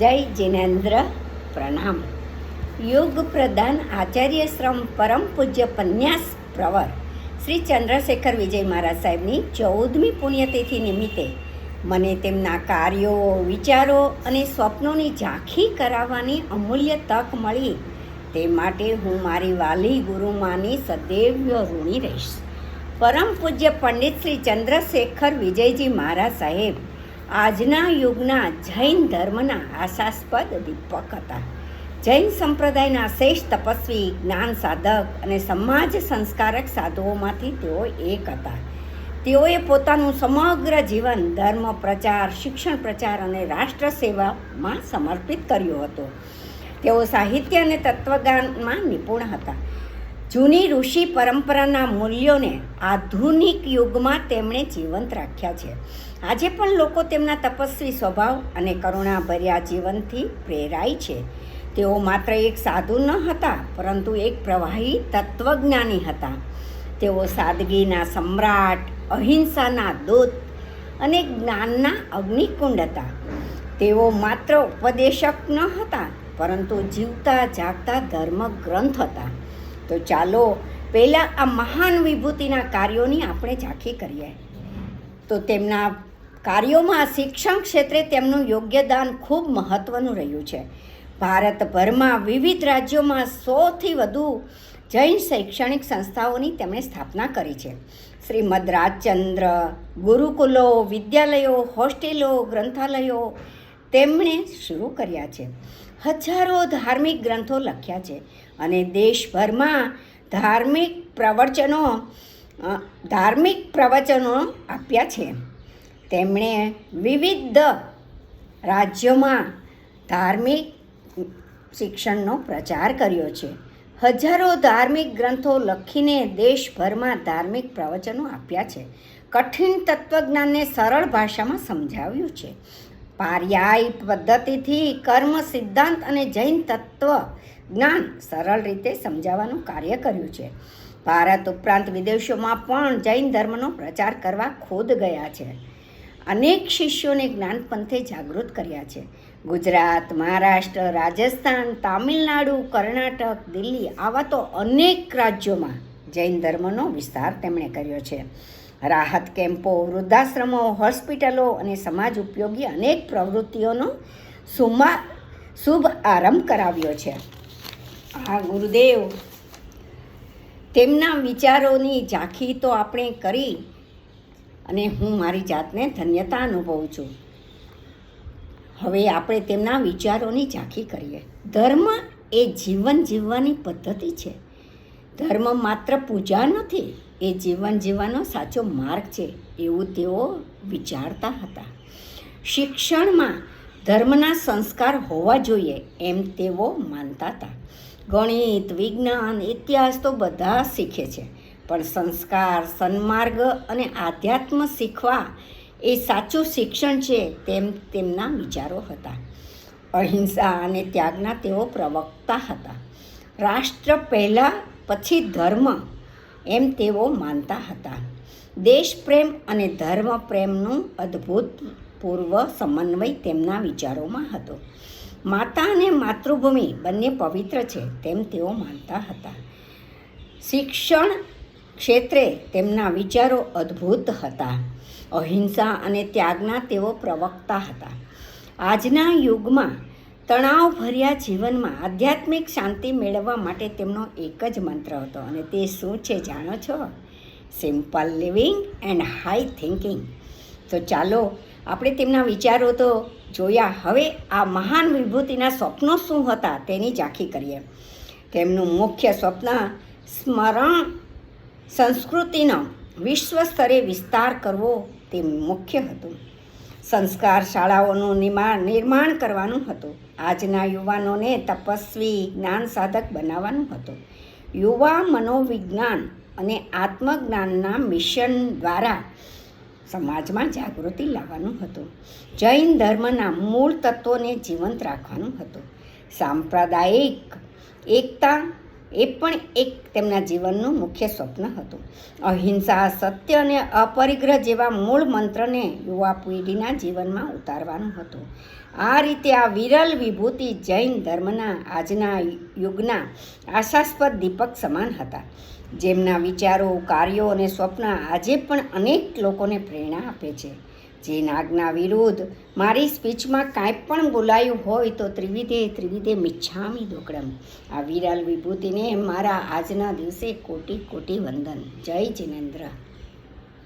જય જિનેન્દ્ર પ્રણામ. યોગ પ્રધાન આચાર્ય શ્રમ પરમ પૂજ્ય પન્યાસ પ્રવર શ્રી ચંદ્રશેખર વિજય મહારાજ સાહેબની 14મી પુણ્યતિથિ નિમિત્તે મને તેમના કાર્યો, વિચારો અને સ્વપ્નોની ઝાંખી કરાવવાની અમૂલ્ય તક મળી. તે માટે હું મારી વાલી ગુરુમાની સદૈવ ઋણી રહીશ. પરમ પૂજ્ય પંડિત શ્રી ચંદ્રશેખર વિજયજી મહારાજ સાહેબ આજના યુગના જૈન ધર્મના આશાસ્પદ દીપક હતા. જૈન સંપ્રદાયના શ્રેષ્ઠ તપસ્વી, જ્ઞાન સાધક અને સમાજ સંસ્કારક સાધુઓમાંથી તેઓ એક હતા. તેઓએ પોતાનું સમગ્ર જીવન ધર્મ પ્રચાર, શિક્ષણ પ્રચાર અને રાષ્ટ્ર સેવામાં સમર્પિત કર્યો હતો. તેઓ સાહિત્ય અને તત્વજ્ઞાનમાં નિપુણ હતા. જૂની ઋષિ પરંપરાના મૂલ્યોને આધુનિક યુગમાં તેમણે જીવંત રાખ્યા છે. આજે પણ લોકો તેમના તપસ્વી સ્વભાવ અને કરુણાભર્યા જીવનથી પ્રેરાય છે. તેઓ માત્ર એક સાધુ ન હતા, પરંતુ એક પ્રવાહી તત્વજ્ઞાની હતા. તેઓ સાદગીના સમ્રાટ, અહિંસાના દૂત અને જ્ઞાનના અગ્નિકુંડ હતા. તેઓ માત્ર ઉપદેશક ન હતા, પરંતુ જીવતા જાગતા ધર્મ ગ્રંથ હતા. તો ચાલો પહેલાં આ મહાન વિભૂતિના કાર્યોની આપણે ઝાંખી કરીએ. તો તેમના કાર્યોમાં શિક્ષણ ક્ષેત્રે તેમનું યોગદાન ખૂબ મહત્ત્વનું રહ્યું છે. ભારતભરમાં વિવિધ રાજ્યોમાં 100થી વધુ જૈન શૈક્ષણિક સંસ્થાઓની તેમણે સ્થાપના કરી છે. શ્રીમદ રાજચંદ્ર, ગુરુકુલો, વિદ્યાલયો, હોસ્ટેલો, ગ્રંથાલયો તેમણે શરૂ કર્યા છે. હજારો ધાર્મિક ગ્રંથો લખ્યા છે અને દેશભરમાં ધાર્મિક પ્રવચનો આપ્યા છે. તેમણે વિવિધ રાજ્યોમાં ધાર્મિક શિક્ષણનો પ્રચાર કર્યો છે. હજારો ધાર્મિક ગ્રંથો લખીને દેશભરમાં ધાર્મિક પ્રવચનો આપ્યા છે. કઠિન તત્વજ્ઞાનને સરળ ભાષામાં સમજાવ્યું છે. પર્યાય પદ્ધતિથી કર્મ સિદ્ધાંત અને જૈન તત્વ જ્ઞાન સરળ રીતે સમજાવવાનું કાર્ય કર્યું છે. ભારત ઉપરાંત વિદેશોમાં પણ જૈન ધર્મનો પ્રચાર કરવા ખુદ ગયા છે. અનેક શિષ્યોને જ્ઞાનપંથે જાગૃત કર્યા છે. ગુજરાત, મહારાષ્ટ્ર, રાજસ્થાન, તામિલનાડુ, કર્ણાટક, દિલ્હી આવા તો અનેક રાજ્યોમાં જૈન ધર્મનો વિસ્તાર તેમણે કર્યો છે. રાહત કેમ્પો, વૃદ્ધાશ્રમો, હોસ્પિટલો અને સમાજ ઉપયોગી અનેક પ્રવૃત્તિઓનો શુભ આરંભ કરાવ્યો છે. આ ગુરુદેવ તેમના વિચારોની ઝાંખી તો આપણે કરી અને હું મારી જાતને ધન્યતા અનુભવું છું. હવે આપણે તેમના વિચારોની ઝાંખી કરીએ. ધર્મ એ જીવન જીવવાની પદ્ધતિ છે. ધર્મ માત્ર પૂજા નથી, એ જીવન જીવવાનો સાચો માર્ગ છે, એવું તેઓ વિચારતા હતા. શિક્ષણમાં ધર્મના સંસ્કાર હોવા જોઈએ એમ તેઓ માનતા હતા. ગણિત, વિજ્ઞાન, ઇતિહાસ તો બધા શીખે છે, પણ સંસ્કાર, સન્માર્ગ અને આધ્યાત્મ શીખવા એ સાચું શિક્ષણ છે તેમ તેમના વિચારો હતા. અહિંસા અને ત્યાગના તેઓ પ્રવક્તા હતા. રાષ્ટ્ર પહેલાં, પછી ધર્મ એમ તેઓ માનતા હતા. દેશ પ્રેમ અને ધર્મ પ્રેમનું અદ્ભુતપૂર્વ સમન્વય તેમના વિચારોમાં હતો. માતા અને માતૃભૂમિ બંને પવિત્ર છે તેમ તેઓ માનતા હતા. શિક્ષણ ક્ષેત્રે તેમના વિચારો અદ્ભુત હતા. અહિંસા અને ત્યાગના તેઓ પ્રવક્તા હતા. આજના યુગમાં તણાવભર્યા જીવનમાં આધ્યાત્મિક શાંતિ મેળવવા માટે તેમનો એક જ મંત્ર હતો, અને તે શું છે જાણો છો? Simple living and high thinking. તો ચાલો આપણે તેમના વિચારો તો જોયા. હવે આ મહાન વિભૂતિના સ્વપ્નો શું હતા તેની ઝાંખી કરીએ. તેમનું મુખ્ય સ્વપ્ન સ્મરણ સંસ્કૃતિનો વિશ્વ સ્તરે વિસ્તાર કરવો તે મુખ્ય હતું. સંસ્કાર શાળાઓનું નિર્માણ કરવાનું હતું. આજના યુવાનોને તપસ્વી, જ્ઞાન સાધક બનાવવાનું હતું. યુવા મનોવિજ્ઞાન અને આત્મજ્ઞાનના મિશન દ્વારા સમાજમાં જાગૃતિ લાવવાનું હતું. જૈન ધર્મના મૂળ તત્વોને જીવંત રાખવાનું હતું. સાંપ્રદાયિક એકતા એ પણ એક તેમના જીવનનું મુખ્ય સ્વપ્ન હતું. અહિંસા, સત્ય અને અપરિગ્રહ જેવા મૂળ મંત્રને યુવા પેઢીના જીવનમાં ઉતારવાનું હતું. આ રીતે આ વિરલ વિભૂતિ જૈન ધર્મના આજના યુગના આશાસ્પદ દીપક સમાન હતા, જેમના વિચારો, કાર્યો અને સ્વપ્ન આજે પણ અનેક લોકોને પ્રેરણા આપે છે. જે નાગના વિરુદ્ધ મારી સ્પીચમાં કાંઈ પણ બોલાયું હોય તો ત્રિવિધે મિચ્છામિ દુક્કડમ. આ વિરલ વિભૂતિને મારા આજના દિવસે કોટી કોટી વંદન. જય જિનેન્દ્ર.